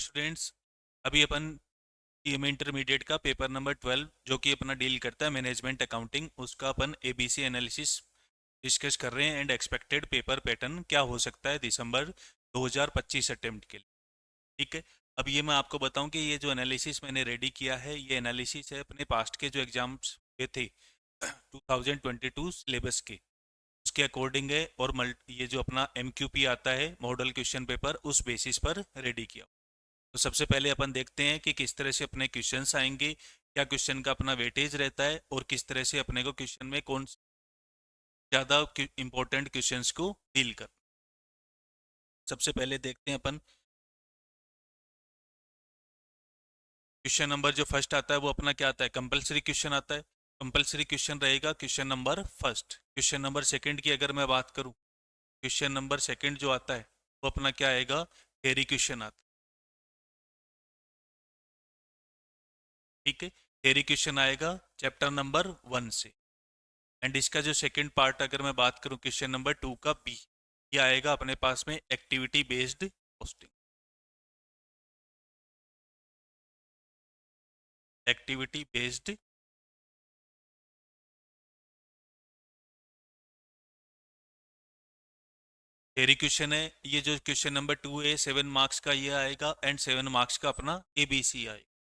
Students, अभी अपन TM intermediate का paper number 12 जो कि अपना डील करता है मैनेजमेंट अकाउंटिंग, उसका अपन एबीसी एनालिसिस डिस्कस कर रहे हैं एंड एक्सपेक्टेड पेपर पैटर्न क्या हो सकता है दिसंबर 2025 अटेम्प्ट के लिए। ठीक है। अब ये मैं आपको बताऊं कि ये जो एनालिसिस मैंने रेडी किया है, ये एनालिसिस है अपने पास्ट के जो एग्जाम्स हुए थे 2022 सिलेबस के, उसके अकॉर्डिंग है। और ये जो अपना एमक्यूपी आता है मॉडल क्वेश्चन पेपर, उस बेसिस पर रेडी किया। तो सबसे पहले अपन देखते हैं कि किस तरह से अपने क्वेश्चंस आएंगे, क्या क्वेश्चन का अपना वेटेज रहता है और किस तरह से अपने को क्वेश्चन में कौन ज़्यादा इंपॉर्टेंट क्वेश्चंस को डील कर। सबसे पहले देखते हैं अपन क्वेश्चन नंबर जो फर्स्ट आता है वो अपना क्या आता है, कंपलसरी क्वेश्चन आता है। कंपलसरी क्वेश्चन रहेगा question number first. Question number second की अगर मैं बात करूं, क्वेश्चन नंबर सेकंड जो आता है वो अपना क्या आएगा, थ्योरी क्वेश्चन आता है। ठीक है, थ्योरी क्वेश्चन आएगा चैप्टर नंबर 1 से। एंड इसका जो सेकंड पार्ट अगर मैं बात करूं क्वेश्चन नंबर 2 का बी, ये आएगा अपने पास में activity based costing. Activity based theory question है। ये जो क्वेश्चन नंबर 2 है 7 मार्क्स का ये आएगा एंड 7 मार्क्स का अपना एबीसी आएगा।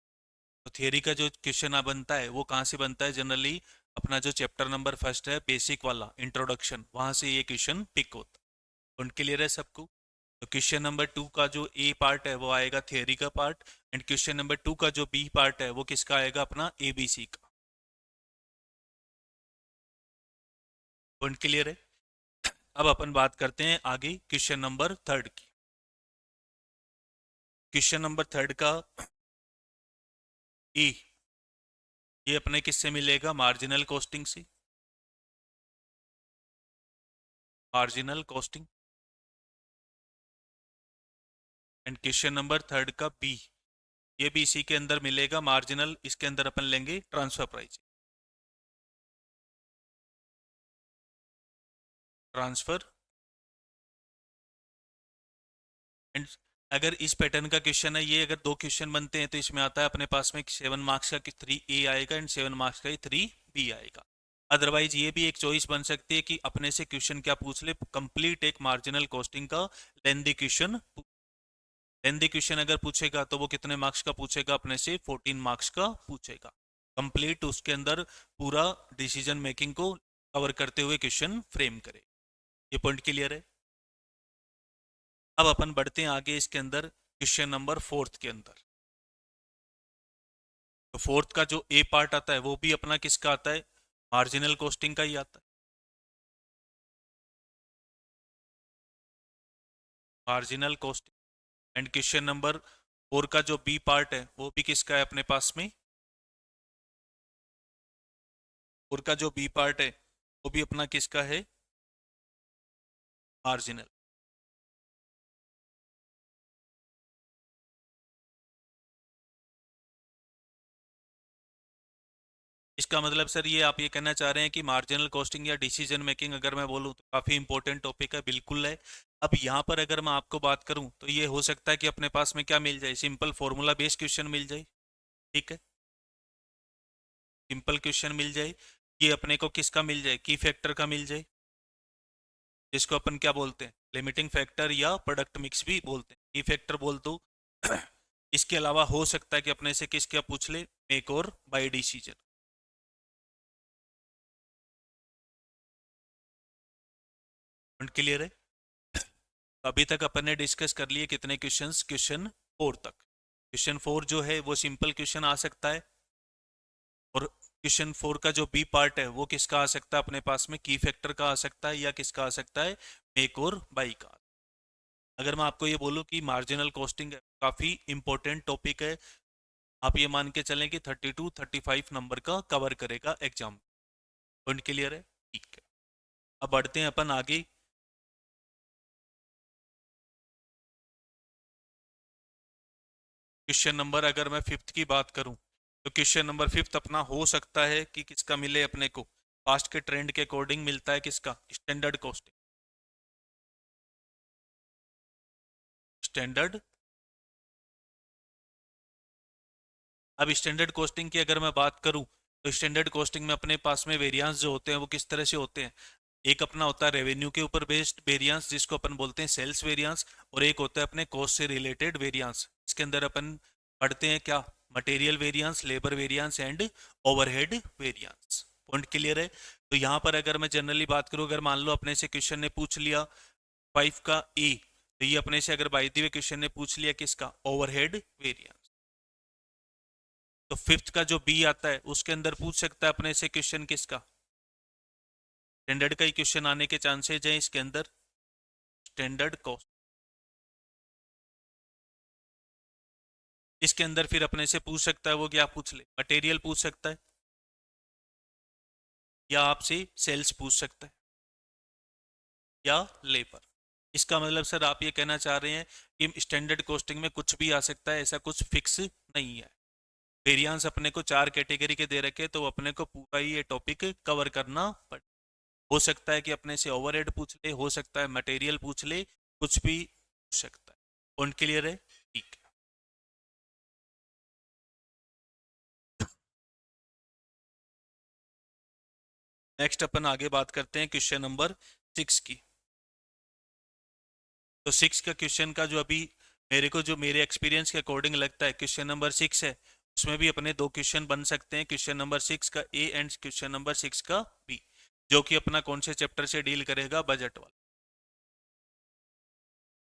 तो थियरी का जो क्वेश्चन बनता है वो कहाँ से बनता है, जनरली अपना जो चैप्टर नंबर फर्स्ट है बेसिक वाला इंट्रोडक्शन, वहां से ये क्वेश्चन पिक होता है। उन क्लियर है सबको? तो क्वेश्चन नंबर 2 का जो ए पार्ट है वो आएगा थियरी का पार्ट, एंड क्वेश्चन नंबर 2 का जो बी पार्ट है वो किसका आएगा, अपना एबीसी का। पॉइंट क्लियर है? अब अपन बात करते हैं आगे क्वेश्चन नंबर थर्ड की। क्वेश्चन नंबर थर्ड का ई, ये अपने किससे मिलेगा, मार्जिनल कॉस्टिंग से। Marginal costing. And question number third का बी, ये भी इसी के अंदर मिलेगा मार्जिनल, इसके अंदर अपन लेंगे ट्रांसफर प्राइस। ट्रांसफर। एंड अगर इस पैटर्न का क्वेश्चन है, ये अगर दो क्वेश्चन बनते हैं तो इसमें आता है अपने पास में 7 मार्क्स का 3 ए आएगा एंड 7 मार्क्स का 3 बी आएगा। अदरवाइज ये भी एक चॉइस बन सकती है कि अपने से क्वेश्चन क्या पूछ ले, कंप्लीट एक मार्जिनल कॉस्टिंग का लेंदी क्वेश्चन। लेंदी क्वेश्चन अगर पूछेगा तो वो कितने मार्क्स का पूछेगा, अपने से 14 मार्क्स का पूछेगा। कंप्लीट उसके अंदर पूरा डिसीजन मेकिंग को कवर करते हुए क्वेश्चन फ्रेम करे। ये पॉइंट क्लियर है? अब अपन बढ़ते हैं आगे इसके अंदर क्वेश्चन नंबर फोर्थ के अंदर। तो फोर्थ का जो ए पार्ट आता है वो भी अपना किसका आता है, मार्जिनल कॉस्टिंग का ही आता है। Marginal costing. And question number 4 का जो बी पार्ट है वो भी किसका है अपने पास में, फोर का जो बी पार्ट है वो भी अपना किसका है, मार्जिनल। इसका मतलब सर ये आप ये कहना चाह रहे हैं कि मार्जिनल कॉस्टिंग या डिसीजन मेकिंग अगर मैं बोलूँ तो काफ़ी इंपॉर्टेंट टॉपिक है, बिल्कुल है। अब यहाँ पर अगर मैं आपको बात करूँ तो ये हो सकता है कि अपने पास में क्या मिल जाए, सिंपल फॉर्मूला बेस्ड क्वेश्चन मिल जाए। ठीक है, सिंपल क्वेश्चन मिल जाए। ये अपने को किसका मिल जाए, की फैक्टर का मिल जाए, जिसको अपन क्या बोलते हैं, लिमिटिंग फैक्टर या प्रोडक्ट मिक्स भी बोलते हैं, की फैक्टर बोल दो। इसके अलावा हो सकता है कि अपने से किस क्या पूछ ले, मेक और बाय डिसीजन। क्लियर है? अभी तक अपन ने डिस्कस कर लिए कितने क्वेश्चंस, क्वेश्चन 4 तक। क्वेश्चन 4 जो है वो सिंपल क्वेश्चन आ सकता है, और क्वेश्चन 4 का जो बी पार्ट है वो किसका आ सकता है अपने पास में, की फैक्टर का आ सकता है या किसका आ सकता है, मेक और बाई का। अगर मैं आपको ये बोलूँ कि मार्जिनल कॉस्टिंग काफ़ी इंपॉर्टेंट टॉपिक है, आप ये मान के चलें कि 32-35 नंबर का कवर करेगा एग्जाम। पॉइंट क्लियर है? ठीक है। अब बढ़ते हैं अपन आगे। क्वेश्चन नंबर अगर मैं फिफ्थ की बात करूं तो क्वेश्चन नंबर फिफ्थ अपना हो सकता है कि किसका मिले अपने को, पास्ट के ट्रेंड के अकॉर्डिंग मिलता है किसका, स्टैंडर्ड कॉस्टिंग। स्टैंडर्ड अब स्टैंडर्ड कॉस्टिंग की अगर मैं बात करूं तो स्टैंडर्ड कॉस्टिंग में अपने पास में वेरिएंस जो होते हैं वो किस तरह से होते हैं। एक अपना होता है रेवेन्यू के ऊपर बेस्ड वेरिएंस जिसको अपन बोलते हैं सेल्स वेरिएंस, और एक होता है अपने कॉस्ट से रिलेटेड वेरिएंस। इसके अंदर अपन पढ़ते हैं क्या, material variance, labour variance and overhead variance. Point clear है। तो यहाँ पर अगर मैं जनरली बात करूँ, अगर मान लो अपने से क्वेश्चन ने पूछ लिया 5 का ए, तो ये अपने से अगर बाय द वे क्वेश्चन ने पूछ लिया किसका, ओवरहेड वेरिएंस, तो फिफ्थ का जो बी आता है उसके अंदर पूछ सकता है अपने से क्वेश्चन किसका, स्टैंडर्ड का ही क्वेश्चन आने के चांसेज हैं इसके अंदर, स्टैंडर्ड कॉस्ट। इसके अंदर फिर अपने से पूछ सकता है वो क्या पूछ ले, मटेरियल पूछ सकता है या आपसे सेल्स पूछ सकता है या लेबर। इसका मतलब सर आप ये कहना चाह रहे हैं कि स्टैंडर्ड कॉस्टिंग में कुछ भी आ सकता है, ऐसा कुछ फिक्स नहीं है। वेरिएंस अपने को 4 कैटेगरी के दे रखे, तो अपने को पूरा ही ये टॉपिक कवर करना पड़े। हो सकता है कि अपने से ओवरहेड पूछ ले, हो सकता है मटेरियल पूछ ले, कुछ भी पूछ सकता है। पॉइंट क्लियर है, ठीक है। नेक्स्ट अपन आगे बात करते हैं क्वेश्चन नंबर 6 की। तो 6 का क्वेश्चन का जो अभी मेरे को जो मेरे एक्सपीरियंस के अकॉर्डिंग लगता है क्वेश्चन नंबर 6 है, उसमें भी अपने दो क्वेश्चन बन सकते हैं, क्वेश्चन नंबर 6 का ए एंड क्वेश्चन नंबर 6 का बी, जो कि अपना कौन से चैप्टर से डील करेगा, बजट वाला।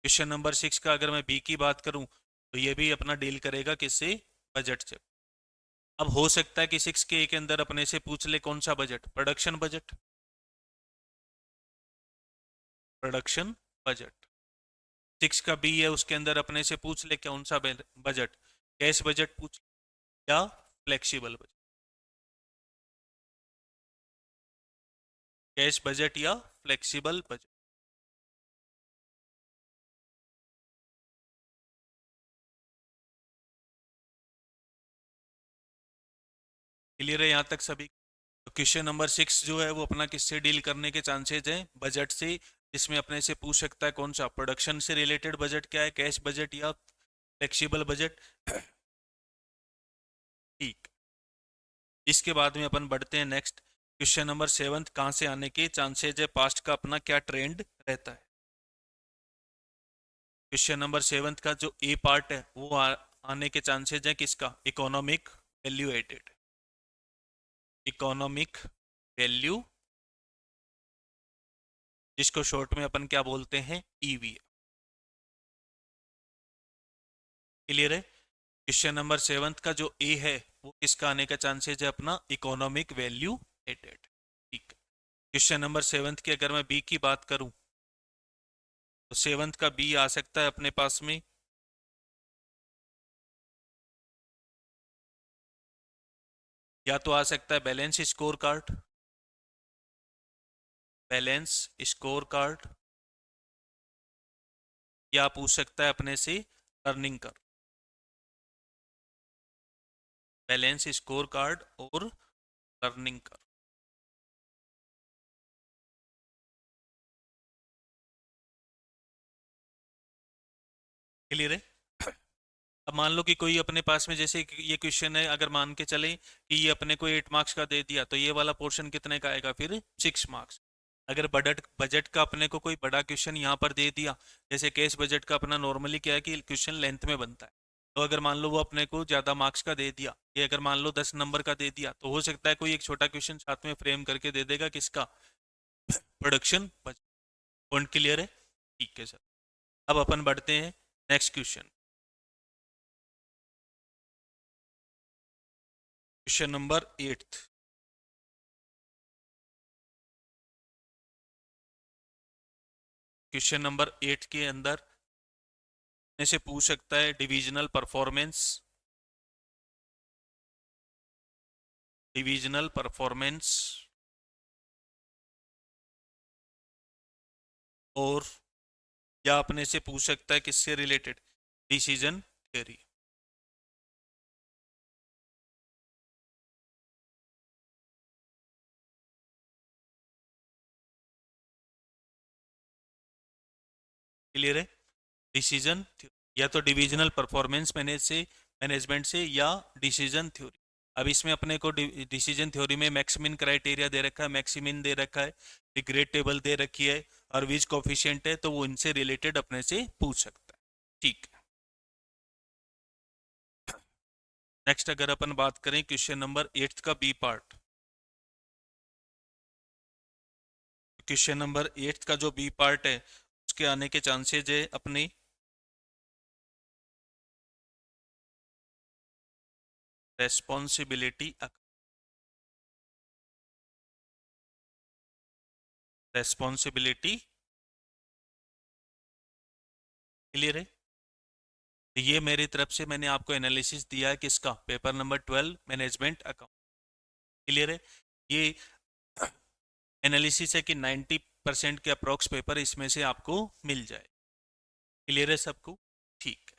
क्वेश्चन नंबर 6 का अगर मैं बी की बात करूं तो ये भी अपना डील करेगा किससे, बजट से। अब हो सकता है कि 6 के ए के अंदर अपने से पूछ ले कौन सा budget, production budget, production budget. 6 का बी है उसके अंदर अपने से पूछ ले कौन सा बजट, कैश बजट पूछ ले या फ्लेक्सिबल बजट, कैश बजट या फ्लेक्सिबल बजट। क्लियर है यहाँ तक सभी। तो क्वेश्चन नंबर 6 जो है वो अपना किससे डील करने के चांसेस हैं, बजट से, जिसमें अपने से पूछ सकता है कौन सा, प्रोडक्शन से रिलेटेड बजट क्या है, कैश बजट या फ्लेक्सिबल बजट। ठीक। इसके बाद में अपन बढ़ते हैं नेक्स्ट, क्वेश्चन नंबर 7 कहाँ से आने के चांसेज है, पास्ट का अपना क्या ट्रेंड रहता है। क्वेश्चन नंबर 7 का जो ए पार्ट है वो आने के चांसेज है किसका, economic value added, economic value, जिसको शॉर्ट में अपन क्या बोलते हैं, ईवी। क्लियर है। क्वेश्चन नंबर 7 का जो ए है वो किसका आने का चांसेज है, अपना इकोनॉमिक वैल्यू एडेड। ठीक है। क्वेश्चन नंबर 7 की अगर मैं बी की बात करूं तो 7 का बी आ सकता है अपने पास में, या तो आ सकता है balance score card, balance score card, या पूछ सकता है अपने से अर्निंग कर, बैलेंस स्कोर कार्ड और अर्निंग कर। क्लियर है। अब मान लो कि कोई अपने पास में, जैसे ये क्वेश्चन है, अगर मान के चले कि ये अपने को 8 मार्क्स का दे दिया, तो ये वाला पोर्शन कितने का आएगा, फिर 6 मार्क्स। अगर बजट बजट का अपने को कोई बड़ा क्वेश्चन यहाँ पर दे दिया, जैसे केस बजट का अपना नॉर्मली क्या है कि क्वेश्चन लेंथ में बनता है, तो अगर मान लो वो अपने को ज़्यादा मार्क्स का दे दिया, ये अगर मान लो 10 नंबर का दे दिया, तो हो सकता है कोई एक छोटा क्वेश्चन साथ में फ्रेम करके दे देगा किसका, प्रोडक्शन बजट। पॉइंट क्लियर है, ठीक है सर। अब अपन बढ़ते हैं next question, question number 8। Question number 8 के अंदर से पूछ सकता है डिविजनल परफॉर्मेंस, डिविजनल परफॉर्मेंस, और या अपने से पूछ सकता है किससे रिलेटेड, डिसीजन थ्योरी। क्लियर है, डिसीजन, या तो डिविजनल परफॉर्मेंस मैनेज से मैनेजमेंट से या डिसीजन थ्योरी। अब इसमें अपने को डिसीजन थ्योरी में मैक्सिमिन क्राइटेरिया दे रखा है, मैक्सिमिन दे रखा है, डिग्रेड टेबल दे रखी है और विच कोफिशिएंट है, तो वो इनसे रिलेटेड अपने से पूछ सकता है। ठीक है। नेक्स्ट अगर अपन बात करें क्वेश्चन नंबर 8 का बी पार्ट, क्वेश्चन नंबर 8 का जो बी पार्ट है उसके आने के चांसेज है अपनी रेस्पॉन्सिबिलिटी, रेस्पॉन्सिबिलिटी। क्लियर है? ये मेरी तरफ से मैंने आपको एनालिसिस दिया है किसका, paper number 12 management account. Clear है? ये एनालिसिस है कि 90% के अप्रोक्स पेपर इसमें से आपको मिल जाए। क्लियर है सबको? ठीक है।